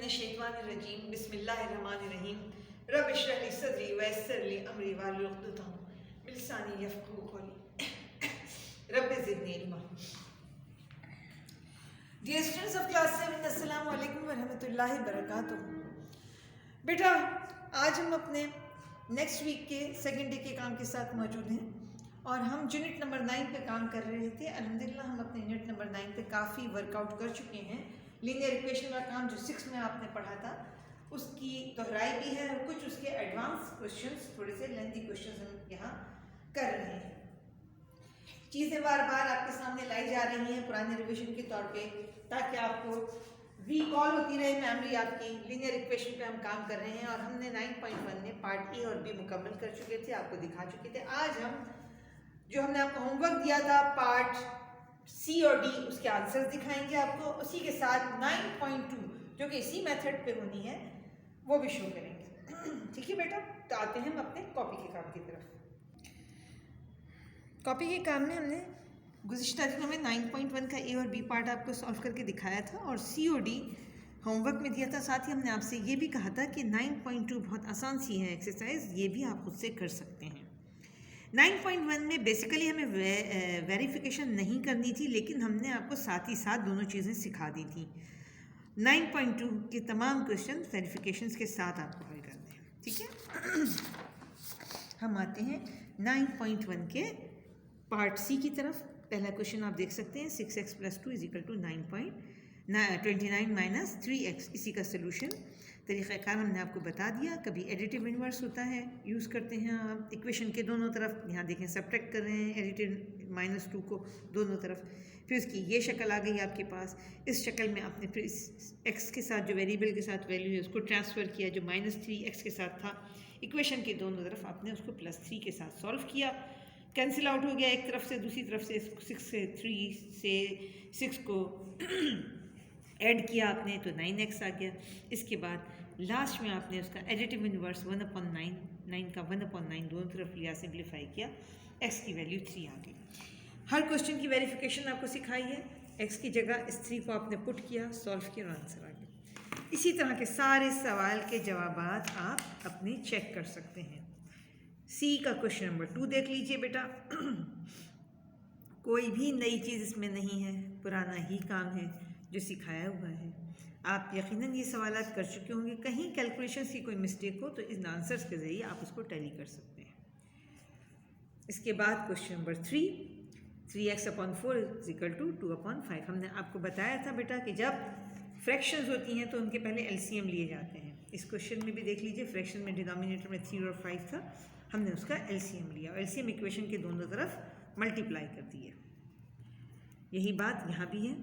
मिनश्शैतानिर्रजीम बिस्मिल्लाहिर्रहमानिर्रहीम रब इश्रह ली सदरी वयस्सिर ली अमरी वाहलुल उक़दतम मिन लिसानी यफ़क़हू क़ौली रब ज़िदनी इल्मा। डियर स्टूडेंट्स ऑफ क्लास 7, अस्सलामु अलैकुम व रहमतुल्लाहि व बरकातुहू। बेटा, आज हम अपने नेक्स्ट वीक के सेकेंड डे के काम के साथ मौजूद हैं और हम यूनिट नंबर 9 पे काम कर रहे थे। अल्हम्दुलिल्लाह हम अपने यूनिट नंबर 9 पे काफ़ी वर्कआउट कर चुके हैं। लीनियर इक्वेशन का काम जो 6 में आपने पढ़ा था उसकी दोहराई भी है और कुछ उसके एडवांस क्वेश्चंस, थोड़े से लेंथी क्वेश्चंस हम यहाँ कर रहे हैं। चीज़ें बार बार आपके सामने लाई जा रही हैं पुराने रिवीजन के तौर पे, ताकि आपको रिकॉल होती रहे मेमोरी आपकी। लीनियर इक्वेशन पे हम काम कर रहे हैं और हमने 9.1 में पार्ट ए और बी मुकम्मल कर चुके थे, आपको दिखा चुके थे। आज हम जो हमने आपको होमवर्क दिया था पार्ट सी और डी, उसके आंसर्स दिखाएंगे आपको। उसी के साथ 9.2 जो कि इसी मेथड पे होनी है वो भी शो करेंगे। ठीक है बेटा, तो आते हैं हम अपने कॉपी के काम की तरफ। कॉपी के काम में हमने गुज़िश्ता दिनों में 9.1 का ए और बी पार्ट आपको सॉल्व करके दिखाया था और सी और डी होमवर्क में दिया था। साथ ही हमने आपसे ये भी कहा था कि 9.2 बहुत आसान सी है एक्सरसाइज, ये भी आप खुद से कर सकते हैं। 9.1 में बेसिकली हमें वेरिफिकेशन नहीं करनी थी, लेकिन हमने आपको साथ ही साथ दोनों चीज़ें सिखा दी थी। 9.2 के तमाम क्वेश्चन वेरिफिकेशंस के साथ आपको हल करने हैं। ठीक है, हम आते हैं 9.1 के पार्ट सी की तरफ। पहला क्वेश्चन आप देख सकते हैं 6x + 2 = 9.29 - 3x। इसी का सोल्यूशन तरीक़ाकार हमने आपको बता दिया। कभी एडिटिव इन्वर्स होता है, यूज़ करते हैं आप इक्वेशन के दोनों तरफ। यहाँ देखें सब्ट्रैक्ट कर रहे हैं एडिटिव -2 को दोनों तरफ। फिर उसकी ये शक्ल आ गई आपके पास। इस शक्ल में आपने फिर इस x के साथ जो वेरिएबल के साथ वैल्यू है उसको ट्रांसफ़र किया, जो -3x के साथ था। इक्वेशन के दोनों तरफ आपने उसको +3 के साथ सॉल्व किया। कैंसिल आउट हो गया एक तरफ से, दूसरी तरफ से 6 से 3 से 6 को ऐड किया आपने तो 9x आ गया। इसके बाद लास्ट में आपने उसका एडिटिव इन्वर्स 1/9, 9 का 1/9 दोनों तरफ लिया, सिंप्लीफाई किया, x की वैल्यू 3 आ गई। हर क्वेश्चन की वेरिफिकेशन आपको सिखाई है। x की जगह इस 3 को आपने पुट किया, सॉल्व किया और आंसर आ गया। इसी तरह के सारे सवाल के जवाबात आप अपने चेक कर सकते हैं। सी का क्वेश्चन नंबर 2 देख लीजिए बेटा। कोई भी नई चीज़ इसमें नहीं है, पुराना ही काम है जो सिखाया हुआ है। आप यकीनन ये सवालात कर चुके होंगे। कहीं कैलकुलेशंस की कोई मिस्टेक हो तो इन आंसर्स के ज़रिए आप उसको टैली कर सकते हैं। इसके बाद क्वेश्चन नंबर 3x/4 = 2/5। हमने आपको बताया था बेटा कि जब फ्रैक्शंस होती हैं तो उनके पहले एलसीएम लिए जाते हैं। इस क्वेश्चन में भी देख लीजिए, फ्रैक्शन में डिनोमिनेटर में 3 और 5 था, हमने उसका एलसीएम लिया और एलसीएम इक्वेशन के दोनों तरफ मल्टीप्लाई कर दिए। यही बात यहाँ भी है।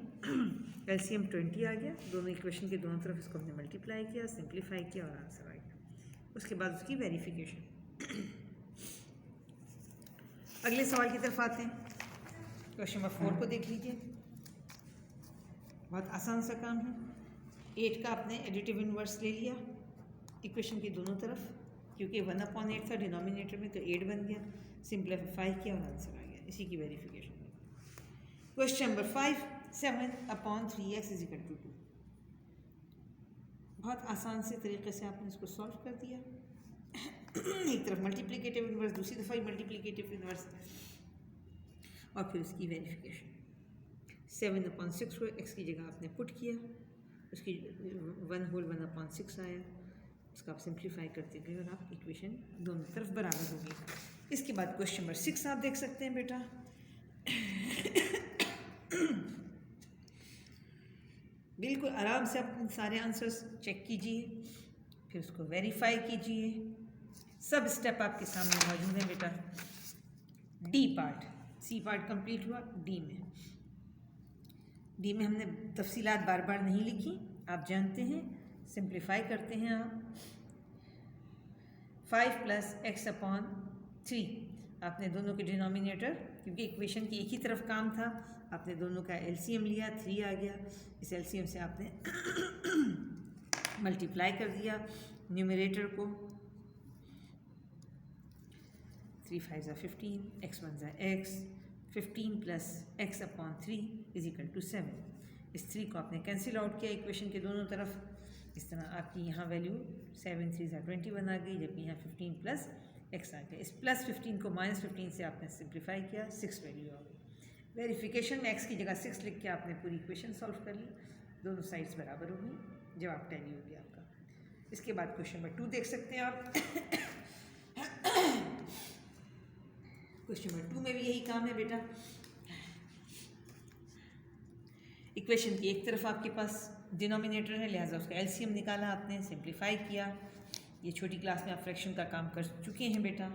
एलसीएम 20 आ गया, दोनों इक्वेशन के दोनों तरफ इसको हमने मल्टीप्लाई किया, सिंप्लीफाई किया और आंसर आ गया। उसके बाद उसकी वेरिफिकेशन। अगले सवाल की तरफ आते हैं। क्वेश्चन नंबर 4 को देख लीजिए, बहुत आसान सा काम है। 8 का आपने एडिटिव इन्वर्स ले लिया इक्वेशन की दोनों तरफ, क्योंकि 1/8 था डिनोमिनेटर में तो 8 बन गया, सिंप्लीफाई किया और आंसर आ गया। इसी की वेरिफिकेशन। Question number 5 7/3x = 2। बहुत आसान से तरीके से आपने इसको सॉल्व कर दिया। एक तरफ मल्टीप्लिकेटिव इन्वर्स, दूसरी दफ़ा मल्टीप्लिकेटिव इन्वर्स और फिर उसकी वेरिफिकेशन। 7/6 को x की जगह आपने पुट किया, उसकी 1/6 आया, उसका आप सिंप्लीफाई करते गए और आप इक्वेशन दोनों तरफ बराबर हो गई। इसके बाद क्वेश्चन नंबर 6 आप देख सकते हैं बेटा। बिल्कुल आराम से आप सारे आंसर्स चेक कीजिए, फिर उसको वेरीफाई कीजिए। सब स्टेप आपके सामने मौजूद हैं बेटा। D part, C part complete हुआ। डी में हमने तफसीलात बार बार नहीं लिखी, आप जानते हैं। सिंप्लीफाई करते हैं आप। 5 + x/3 आपने दोनों के डिनोमिनेटर, क्योंकि इक्वेशन की एक ही तरफ काम था, आपने दोनों का एलसीएम लिया, 3 आ गया। इस एलसीएम से आपने मल्टीप्लाई कर दिया न्यूमरेटर को। 3 × 5 = 15, x 1 = x, 15 + x/3 = 7। इस 3 को आपने कैंसिल आउट किया इक्वेशन के दोनों तरफ। इस तरह आपकी यहाँ वैल्यू 7 3 21 आ गई, जबकि यहाँ 15 प्लस एक्स आ गया। इस प्लस 15 को माइनस 15 से आपने सिंप्लीफाई किया, 6 वैल्यू आ गई। वेरिफिकेशन में एक्स की जगह 6 लिख के आपने पूरी इक्वेशन सॉल्व कर ली, दोनों साइड्स बराबर हो गई, जवाब टैली हो गया आपका। इसके बाद क्वेश्चन नंबर 2 देख सकते हैं आप। क्वेश्चन नंबर 2 में भी यही काम है बेटा। इक्वेशन की एक तरफ आपके पास डिनोमिनेटर है, लिहाजा उसका एलसीएम निकाला आपने, सिंप्लीफाई किया। ये छोटी क्लास में आप फ्रैक्शन का काम कर चुके हैं बेटा।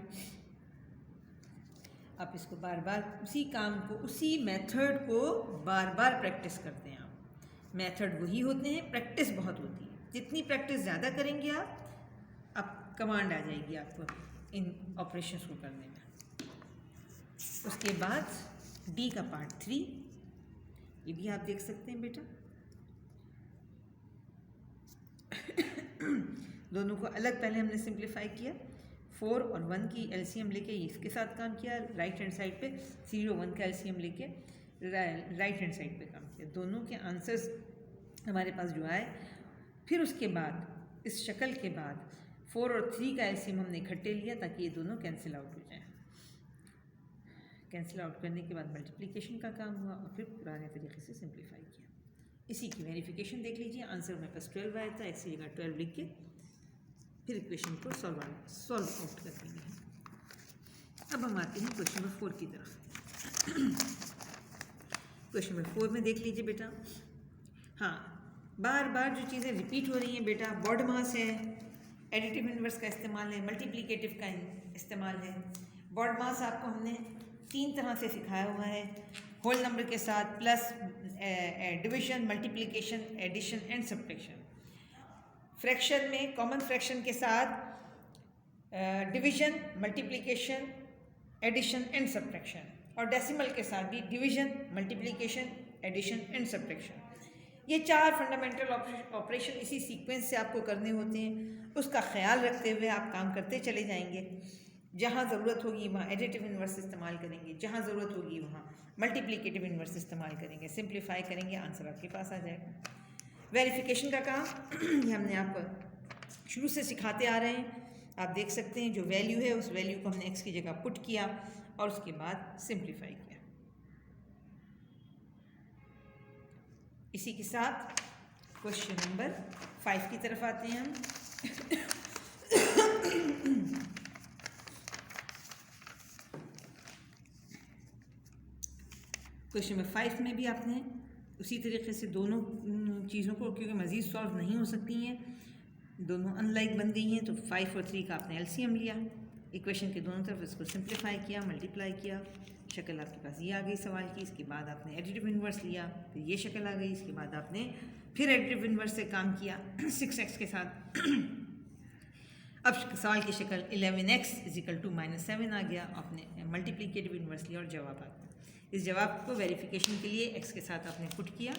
आप इसको बार बार उसी काम को, उसी मेथड को बार बार प्रैक्टिस करते हैं आप। मेथड वही होते हैं, प्रैक्टिस बहुत होती है। जितनी प्रैक्टिस ज़्यादा करेंगे आप कमांड आ जाएगी आपको इन ऑपरेशंस को करने में। उसके बाद डी का पार्ट 3, ये भी आप देख सकते हैं बेटा। दोनों को अलग पहले हमने सिंप्लीफाई किया, 4 और 1 की एलसीएम लेके इसके साथ काम किया, राइट हैंड साइड पे 0 1 का एलसीएम लेके राइट हैंड साइड पे काम किया। दोनों के आंसर्स हमारे पास जो आए, फिर उसके बाद इस शक्ल के बाद 4 और 3 का एलसीएम हमने इकट्ठे लिया ताकि ये दोनों कैंसिल आउट हो जाएं। कैंसिल आउट करने के बाद मल्टीप्लिकेशन का काम हुआ और फिर पुराने तरीके से सिंप्लीफाई किया। इसी की वेरिफिकेशन देख लीजिए। आंसर मेरे पास 12 आया था, एक्स की जगह 12 लिख के फिर इक्वेशन को सॉल्व आउट कर देंगे। अब हम आते हैं क्वेश्चन नंबर 4 की तरफ। क्वेश्चन नंबर 4 में देख लीजिए बेटा। हाँ, बार बार जो चीज़ें रिपीट हो रही हैं बेटा, बॉड मास है, एडिटिव इन्वर्स का इस्तेमाल है, मल्टीप्लिकेटिव का इस्तेमाल है। बॉड मास आपको हमने 3 तरह से सिखाया हुआ है, होल नंबर के साथ, plus division, multiplication, addition and subtraction. Fraction में कॉमन फ्रैक्शन के साथ division, multiplication, addition and subtraction, और डेसिमल के साथ भी division, multiplication, addition and subtraction. ये 4 फंडामेंटल ऑपरेशन इसी सीक्वेंस से आपको करने होते हैं। उसका ख्याल रखते हुए आप काम करते चले जाएंगे। जहाँ ज़रूरत होगी वहाँ एडिटिव इन्वर्स इस्तेमाल करेंगे, जहाँ ज़रूरत होगी वहाँ मल्टीप्लिकेटिव इन्वर्स इस्तेमाल करेंगे, सिंप्लीफाई करेंगे, आंसर आपके पास आ जाएगा। वेरिफिकेशन का काम ये हमने आपको शुरू से सिखाते आ रहे हैं। आप देख सकते हैं जो वैल्यू है उस वैल्यू को हमने एक्स की जगह पुट किया और उसके बाद सिंप्लीफाई किया। इसी के साथ क्वेश्चन नंबर 5 की तरफ आते हैं हम। क्वेश्चन नंबर 5 में भी आपने उसी तरीके से दोनों चीज़ों को, क्योंकि मज़ीद सॉल्व नहीं हो सकती हैं, दोनों अनलाइक बन गई हैं, तो 5 और 3 का आपने एलसीएम लिया, इक्वेशन के दोनों तरफ इसको सिंप्लीफाई किया, मल्टीप्लाई किया, शक्ल आपके पास ये आ गई सवाल की। इसके बाद आपने एडिटिव इन्वर्स लिया, फिर ये शक्ल आ गई। इसके बाद आपने फिर एडिटिव इन्वर्स से काम किया 6x के साथ। अब सवाल की शक्ल 11x = -7 आ गया। आपने मल्टीप्लिकेटिव इन्वर्स लिया और जवाब आ गया। इस जवाब को वेरिफिकेशन के लिए x के साथ आपने पुट किया,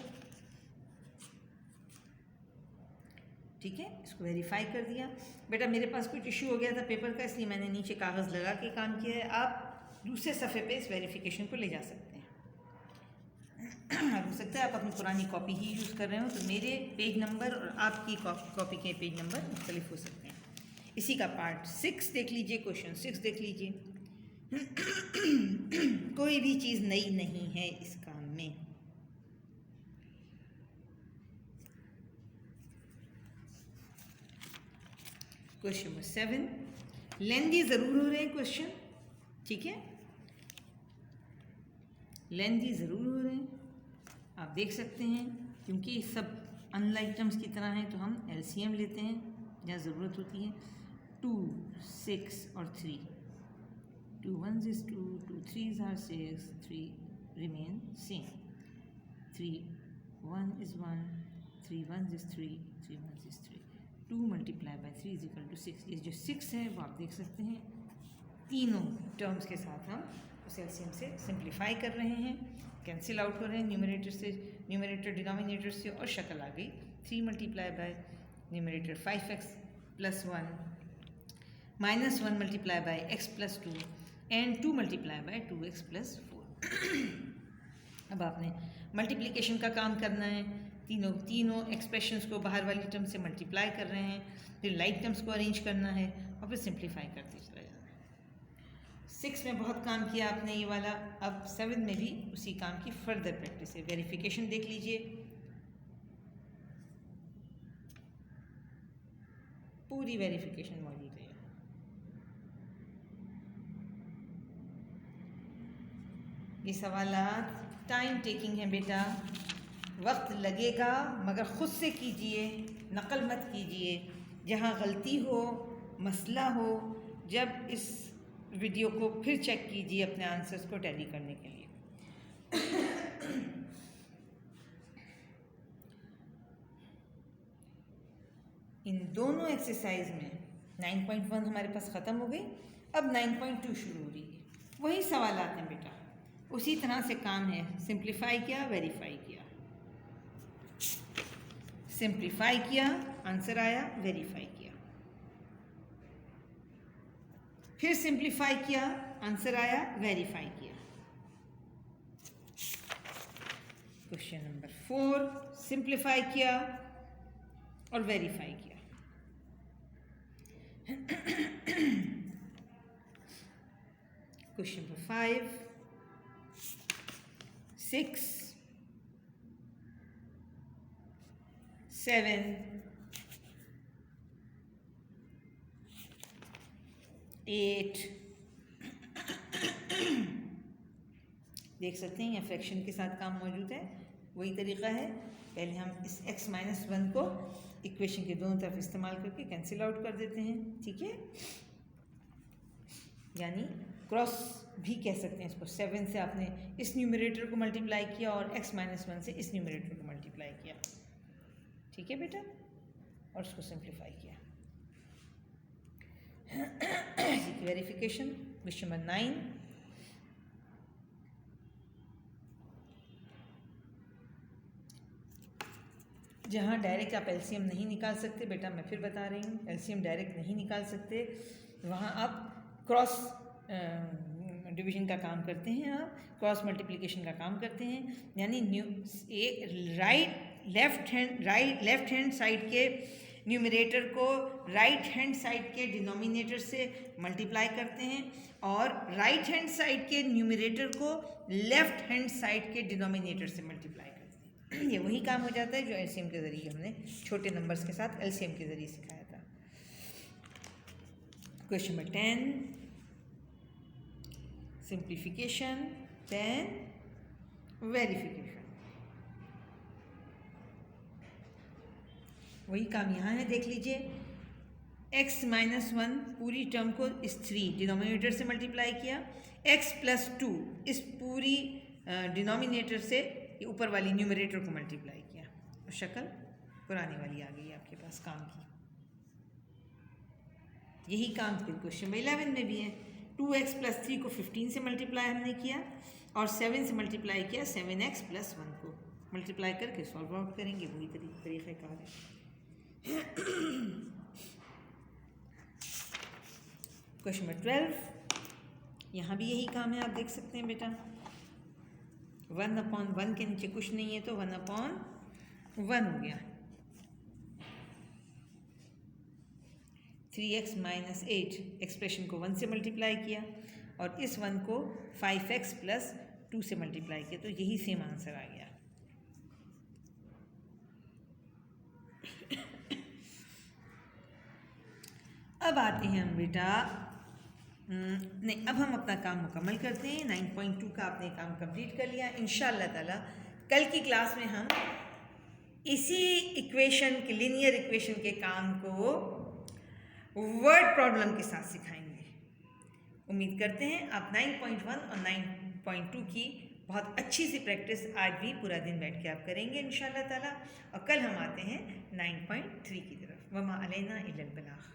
ठीक है, इसको वेरीफाई कर दिया। बेटा मेरे पास कुछ इशू हो गया था पेपर का, इसलिए मैंने नीचे कागज़ लगा के काम किया है। आप दूसरे सफ़े पे इस वेरिफिकेशन को ले जा सकते हैं। हो सकता है आप अपनी पुरानी कॉपी ही यूज़ कर रहे हो, तो मेरे पेज नंबर और आपकी कॉपी के पेज नंबर मुख्तलिफ हो सकते हैं। इसी का पार्ट 6 देख लीजिए, क्वेश्चन 6 देख लीजिए। कोई भी चीज़ नई नहीं है इस काम में। क्वेश्चन नंबर 7, लेंथी ज़रूर हो रहे हैं क्वेश्चन, ठीक है, लेंथी ज़रूर हो रहे हैं। आप देख सकते हैं क्योंकि सब अनलाइक टर्म्स की तरह हैं, तो हम एलसीएम लेते हैं जहाँ ज़रूरत होती है। 2, 6 और 3, 2 1s is 2, 2 3s are 6, 3 remain same, 3 1 is 1, 3 1s is 3, 3 1s is 3, 2 multiplied by 3 = 6। ये जो 6 है वो आप देख सकते हैं तीनों टर्म्स के साथ हम उस एलसीएम से सिंप्लीफाई कर रहे हैं, कैंसिल आउट हो रहे हैं न्यूमरेटर डिनोमिनेटर से, और शक्ल आ गई 3 multiplied by numerator 5x + 1 -1 multiplied by x + 2 and 2 multiplied by 2x + 4। अब आपने मल्टीप्लिकेशन का काम करना है। तीनों एक्सप्रेशंस को बाहर वाली टर्म से मल्टीप्लाई कर रहे हैं, फिर लाइक टर्म्स को अरेंज करना है और फिर सिंप्लीफाई करते चला जाना है। 6 में बहुत काम किया आपने ये वाला, अब 7 में भी उसी काम की फर्दर प्रैक्टिस है। वेरिफिकेशन देख लीजिए, पूरी वेरिफिकेशन मौजूद है। ये सवालात टाइम टेकिंग है बेटा, वक्त लगेगा, मगर ख़ुद से कीजिए, नकल मत कीजिए। जहाँ गलती हो, मसला हो, जब इस वीडियो को फिर चेक कीजिए अपने आंसर्स को टैली करने के लिए। इन दोनों एक्सरसाइज में 9.1 हमारे पास ख़त्म हो गई, अब 9.2 शुरू हो रही है। वही सवालात हैं बेटा, उसी तरह से काम है। सिंप्लीफाई किया, वेरीफाई किया, सिंप्लीफाई किया, आंसर आया, वेरीफाई किया, फिर सिंप्लीफाई किया, आंसर आया, वेरीफाई किया। क्वेश्चन नंबर 4, सिंप्लीफाई किया और वेरीफाई किया। क्वेश्चन नंबर 5, 6, 7, 8 देख सकते हैं यहाँ फ्रैक्शन के साथ काम मौजूद है। वही तरीका है, पहले हम इस x-1 को इक्वेशन के दोनों तरफ इस्तेमाल करके कैंसिल आउट कर देते हैं, ठीक है। यानी क्रॉस भी कह सकते हैं इसको। 7 से आपने इस न्यूमरेटर को मल्टीप्लाई किया और x-1 से इस न्यूमरेटर को मल्टीप्लाई किया, ठीक है बेटा, और उसको सिंप्लीफाई किया। वेरिफिकेशन क्वेश्चन नंबर 9, जहाँ डायरेक्ट आप एलसीएम नहीं निकाल सकते बेटा, मैं फिर बता रही हूँ, एलसीएम डायरेक्ट नहीं निकाल सकते, वहाँ आप क्रॉस डिवीजन का काम करते हैं, आप क्रॉस मल्टीप्लिकेशन का काम करते हैं। यानी लेफ्ट हैंड साइड के न्यूमरेटर को राइट हैंड साइड के डिनोमिनेटर से मल्टीप्लाई करते हैं और राइट हैंड साइड के न्यूमरेटर को लेफ्ट हैंड साइड के डिनोमिनेटर से मल्टीप्लाई करते हैं। ये वही काम हो जाता है जो एलसीएम के ज़रिए हमने छोटे नंबर्स के साथ एलसीएम के ज़रिए सिखाया था। Question number 10, simplification, then verification. वही काम यहाँ है, देख लीजिए। x-1 पूरी टर्म को इस 3 डिनोमिनेटर से मल्टीप्लाई किया, x+2 इस पूरी डिनोमिनेटर से ऊपर वाली न्यूमरेटर को मल्टीप्लाई किया, और शक्ल पुरानी वाली आ गई आपके पास काम की। यही काम फिर क्वेश्चन नंबर 11 में भी है। 2x+3 को 15 से मल्टीप्लाई हमने किया और 7 से मल्टीप्लाई किया 7x+1 को, मल्टीप्लाई करके सॉल्व आउट करेंगे, वही तरीक़ेकार है। क्वेश्चन नंबर 12, यहाँ भी यही काम है, आप देख सकते हैं बेटा। 1/1 के नीचे कुछ नहीं है तो 1/1 हो गया। 3x-8 एक्सप्रेशन को 1 से मल्टीप्लाई किया और इस 1 को 5x+2 से मल्टीप्लाई किया, तो यही सेम आंसर आ गया। अब आते हैं हम बेटा, नहीं, अब हम अपना काम मुकम्मल करते हैं। 9.2 का आपने काम कंप्लीट कर लिया। इंशाअल्लाह ताला कल की क्लास में हम इसी इक्वेशन के, लीनियर इक्वेशन के काम को वर्ड प्रॉब्लम के साथ सिखाएंगे। उम्मीद करते हैं आप 9.1 और 9.2 की बहुत अच्छी सी प्रैक्टिस आज भी पूरा दिन बैठ के आप करेंगे इंशाअल्लाह ताला। और कल हम आते हैं 9.3 की तरफ। वमा अलैना इल्लल बलाग।